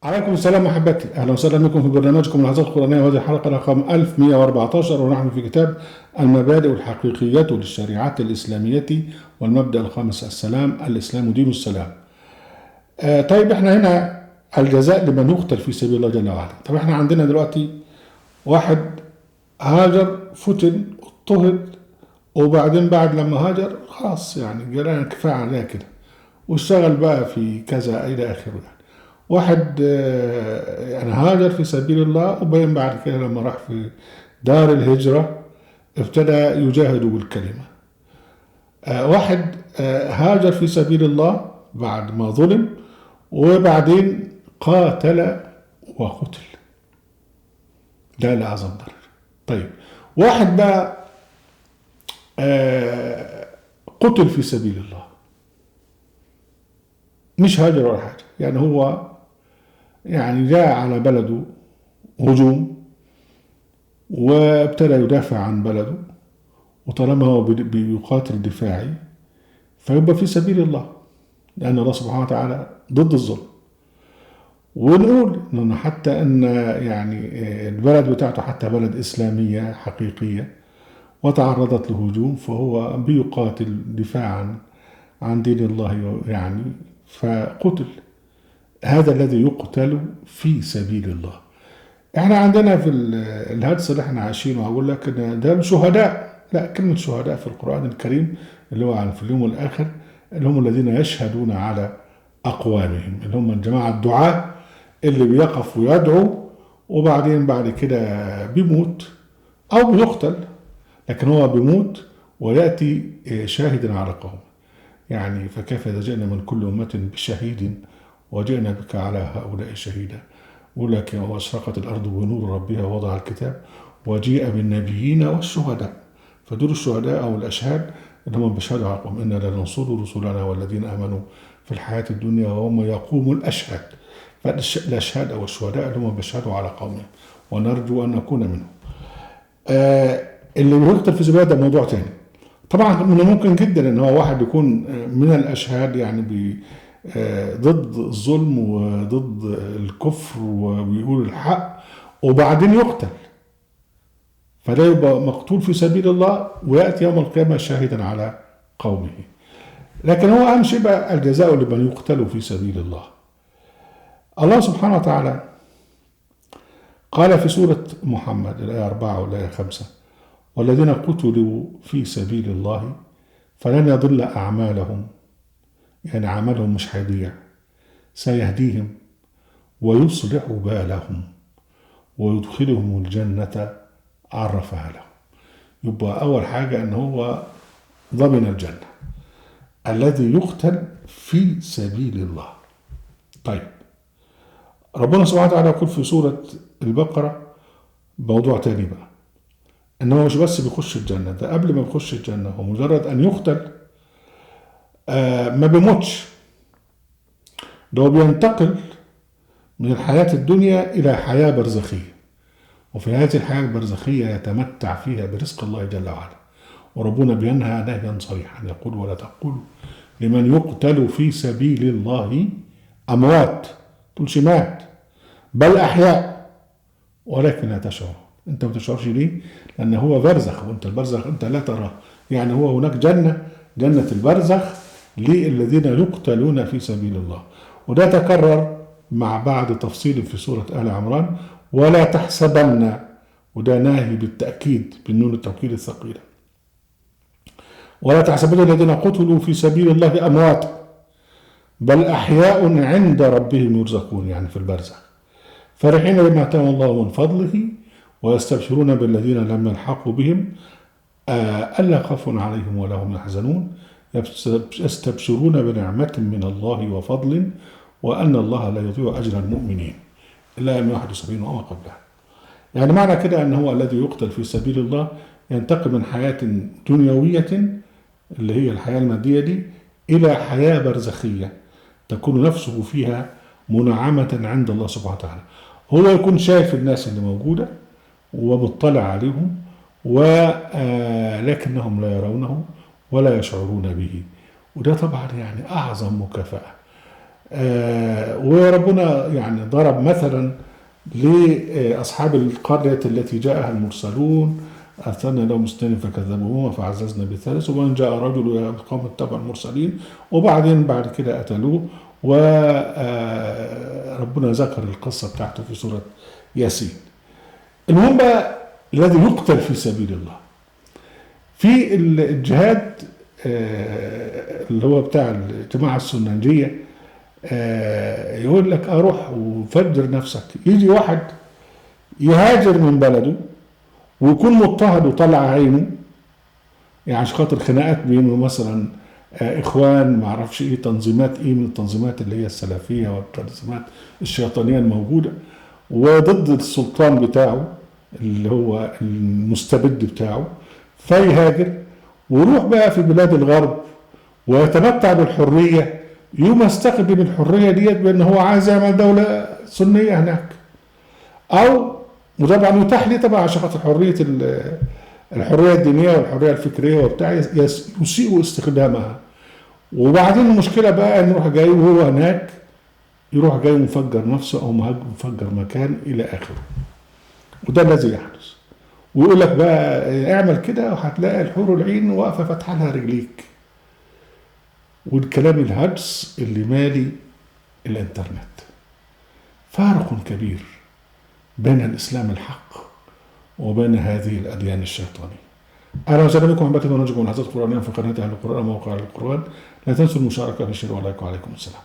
عليكم السلام محبتي، اهلا وسهلا بكم في برنامجكم لحظات قرآنية، وهذه الحلقة رقم 1114 ونحن في كتاب المبادئ الحقيقية للشريعة الإسلامية، والمبدأ الخامس السلام، الإسلام دين السلام. طيب احنا هنا الجزاء لمن يقتل في سبيل الله جل وعلا. طب احنا عندنا دلوقتي واحد هاجر، فتن، اضطهد، وبعدين بعد لما هاجر خلاص يعني جالنا كفاية عليها كده، واشتغل بقى في كذا إلى آخره يعني. واحد يعني هاجر في سبيل الله، وبين بعد كده لما راح في دار الهجرة ابتدى يجاهد بالكلمة. واحد هاجر في سبيل الله بعد ما ظلم، وبعدين قاتل وقتل، ده لأعظم ضرر. طيب واحد بقى قتل في سبيل الله، مش هاجر ولا حاجة، يعني هو يعني جاء على بلده هجوم وابتدى يدافع عن بلده، وطالما هو بيقاتل دفاعي فيبقى في سبيل الله، لأن الله سبحانه وتعالى ضد الظلم. ونقول إن حتى أن يعني البلد بتاعته حتى بلد إسلامية حقيقية وتعرضت لهجوم، فهو بيقاتل دفاعا عن دين الله يعني، فقتل. هذا الذي يقتل في سبيل الله. احنا عندنا في الهجس اللي احنا عايشينه، هقول لك ان ده شهداء، لا، كلمة شهداء في القرآن الكريم اللي هو في اليوم الآخر، اللي هم الذين يشهدون على أقوامهم، اللي هم الجماعة الدعاة اللي بيقف ويدعو، وبعدين بعد كده بيموت أو بيقتل، لكن هو بيموت ويأتي شاهدا على قوم. يعني فكيف إذا جئنا من كل أمة بشهيد وجئنا بك على هؤلاء شهيدا. يقول لك واشرقت الارض بنور ربها ووضع الكتاب وجيء بالنبيين والشهداء. فدول الشهداء او الاشهاد اللي هم بيشهدوا على قوم، انا لننصر رسلنا والذين امنوا في الحياه الدنيا وهم يقوم الاشهاد. فالاشهاد او الشهداء اللي هم بيشهدوا على قومهم، ونرجو ان نكون منهم. اللي بيقتل في سبيل ده موضوع تاني. طبعا من الممكن جدا ان هو واحد يكون من الاشهاد، يعني ضد الظلم وضد الكفر وبيقول الحق، وبعدين يقتل، فده يبقى مقتول في سبيل الله ويأتي يوم القيامة شاهدا على قومه. لكن هو أهم شيء بقى الجزاء لمن يقتل في سبيل الله. الله سبحانه وتعالى قال في سورة محمد الآية 4 والآية 5: والذين قتلوا في سبيل الله فلن يضل أعمالهم، يعني عملهم مش هيضيع، سيهديهم ويصلح بالهم ويدخلهم الجنة عرفها لهم. يبقى أول حاجة أن هو ضمن الجنة الذي يقتل في سبيل الله. طيب ربنا سبحانه وتعالى يقول في سورة البقرة موضوع تاني بقى، ان هو مش بس بيخش الجنة، ده قبل ما يخش الجنة هو مجرد ان يقتل ما بيموتش، ده هو بينتقل من الحياة الدنيا إلى حياة برزخية، وفي هذه الحياة البرزخية يتمتع فيها برزق الله جل وعلا. وربنا بينهى نهيا صريحا يقول: ولا تقولوا لمن يقتل في سبيل الله أموات، تقولش مات، بل أحياء ولكن لا تشعر. أنت ما تشعرش ليه؟ لأن هو برزخ، وأنت البرزخ أنت لا تراه. يعني هو هناك جنة البرزخ للذين يقتلون في سبيل الله. وده تكرر مع بعض تفصيل في سورة آل عمران: ولا تحسبن، وده ناهي بالتأكيد بالنون التوكيد الثقيلة: ولا تحسبن الذين قتلوا في سبيل الله أموات بل أحياء عند ربهم يرزقون، يعني في البرزخ، فرحين بما آتاهم الله من فضله ويستبشرون بالذين لم يلحقوا بهم ألا خوف عليهم ولا هم يحزنون يستبشرون بنعمة من الله وفضل وأن الله لا يضيع أجر المؤمنين إلا أن 71 وما قبلها. يعني معنى كده أن هو الذي يقتل في سبيل الله ينتقل من حياة دنيوية اللي هي الحياة المادية دي إلى حياة برزخية تكون نفسه فيها منعمة عند الله سبحانه وتعالى. هو يكون شايف الناس اللي موجودة ومطلع عليهم، ولكنهم لا يرونه ولا يشعرون به. وده طبعا يعني أعظم مكافأة. وربنا يعني ضرب مثلا لأصحاب القرية التي جاءها المرسلون، أرسلنا لهم اثنين فكذبوهما فعززنا بثالث، ومن جاء رجل بقوم اتبع المرسلين، وبعدين بعد كده قتلوه. وربنا ذكر القصة بتاعته في سورة ياسين. المهم بقى الذي يقتل في سبيل الله في الجهاد اللي هو بتاع الجماعة السننجية، يقول لك اروح وفجر نفسك. يجي واحد يهاجر من بلده ويكون مضطهد وطلع عينه، يعني عشان خاطر خناقات بينه مثلا اخوان ما اعرفش ايه، تنظيمات ايه من التنظيمات اللي هي السلفيه والتنظيمات الشيطانيه الموجوده، وضد السلطان بتاعه اللي هو المستبد بتاعه، فيهاجر ويروح بقى في بلاد الغرب ويتمتع بالحريه، يوم يستقبل الحريه ديت بان هو عايز يعمل دوله سنيه هناك، او وطبعا يتاح لي طبعا عشان خاطر الحريه الدينيه والحريه الفكريه وبتاع يسيء استخدامها. وبعدين المشكله بقى ان يروح جاي وهو هناك يروح جاي مفجر نفسه او مفجر مكان الى اخره، وده الذي يحدث. ويقول لك بقى اعمل كده وهتلاقي الحور العين واقفه فاتحه لها رجليك، والكلام الهجس اللي مالي الانترنت. فارق كبير بين الاسلام الحق وبين هذه الاديان الشيطانيه. اهلا وسهلا بكم احبتي ونرجوكم من حضرات القرآن في قناه اهل القرآن موقع اهل القرآن. لا تنسوا المشاركه في الشير واللايك، وعليكم السلام.